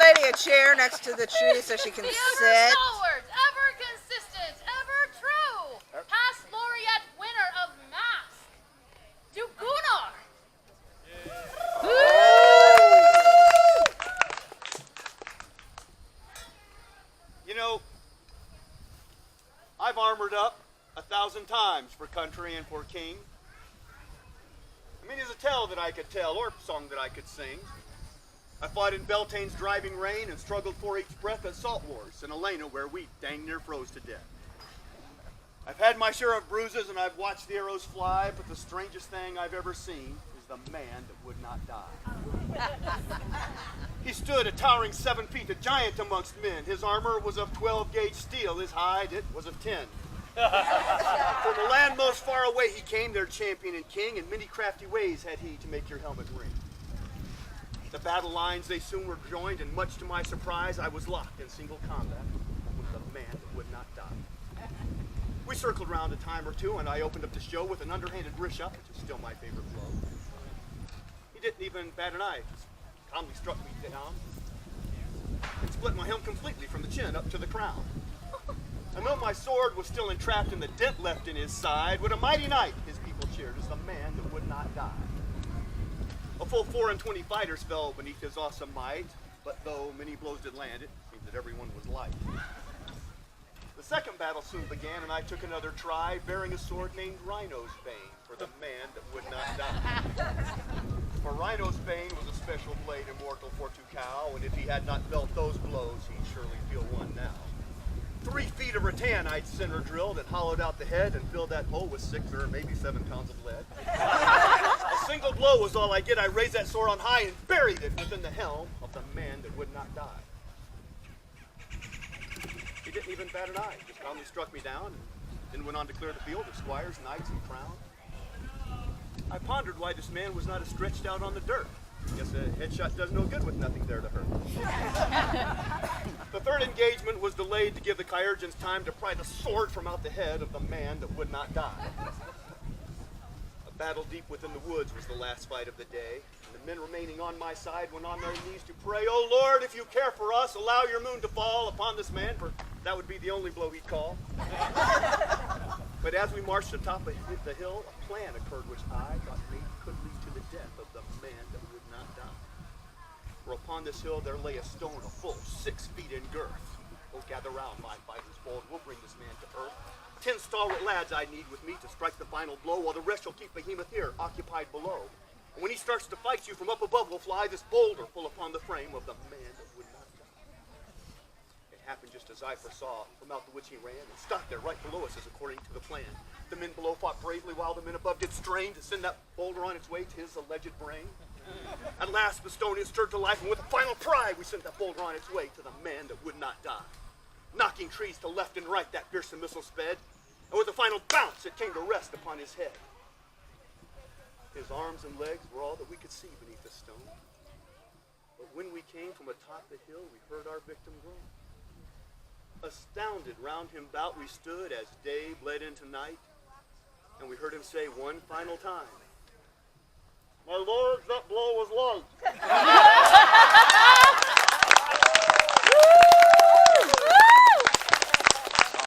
lady a chair next to the tree so she can the sit. ever stalwart, ever consistent, ever true, past laureate winner of Mask, to Gunnar. You know, I've armored up 1,000 times for country and for king. I mean, there's a tale that I could tell, or a song that I could sing. I fought in Beltane's driving rain and struggled for each breath at Salt Wars in Elena, where we dang near froze to death. I've had my share of bruises and I've watched the arrows fly, but the strangest thing I've ever seen is the man that would not die. He stood a towering 7 feet, a giant amongst men. His armor was of 12-gauge steel, his hide it was of 10. From the land most far away he came, their champion and king, and many crafty ways had he to make your helmet ring. The battle lines, they soon were joined, and much to my surprise, I was locked in single combat with the man that would not die. We circled around a time or two, and I opened up the show with an underhanded wrist shot, which is still my favorite blow. He didn't even bat an eye, just calmly struck me down and split my helm completely from the chin up to the crown. I know my sword was still entrapped in the dent left in his side. With a mighty knight, his people cheered as the man that would not die. A full 24 fighters fell beneath his awesome might, but though many blows did land, it seemed that everyone was light. The second battle soon began, and I took another try, bearing a sword named Rhino's Bane for the man that would not die. For Rhino's Bane was a special blade immortal for to cow, and if he had not felt those blows, he'd surely feel one now. 3 feet of rattan I'd center drilled and hollowed out the head and filled that hole with 6 or maybe 7 pounds of lead. A single blow was all I did. I raised that sword on high and buried it within the helm of the man that would not die. He didn't even bat an eye, just calmly struck me down and then went on to clear the field of squires, knights, and crowns. I pondered why this man was not as stretched out on the dirt. Guess a headshot does no good with nothing there to hurt. The third engagement was delayed to give the Kyrgians time to pry the sword from out the head of the man that would not die. A battle deep within the woods was the last fight of the day, and the men remaining on my side went on their knees to pray, "Oh Lord, if you care for us, allow your moon to fall upon this man, for that would be the only blow he'd call." But as we marched atop the hill, a plan occurred which I thought could lead to the death of the man that would not die. For upon this hill there lay a stone a full 6 feet in girth. "Oh, gather round, my fighters bold, we'll bring this man to earth. 10 stalwart lads I need with me to strike the final blow, while the rest shall keep Behemoth here, occupied below. And when he starts to fight you, from up above will fly this boulder full upon the frame of the man that would not die." It happened just as I foresaw, from out the woods he ran, and stopped there right below us as according to the plan. The men below fought bravely, while the men above did strain to send that boulder on its way to his alleged brain. At last the stone is stirred to life, and with a final cry we sent that boulder on its way to the man that would not die. Knocking trees to left and right, that fearsome missile sped, and with a final bounce it came to rest upon his head. His arms and legs were all that we could see beneath the stone. But when we came from atop the hill, we heard our victim groan. Astounded, round him bout we stood as day bled into night, and we heard him say one final time, "My lords, that blow was light."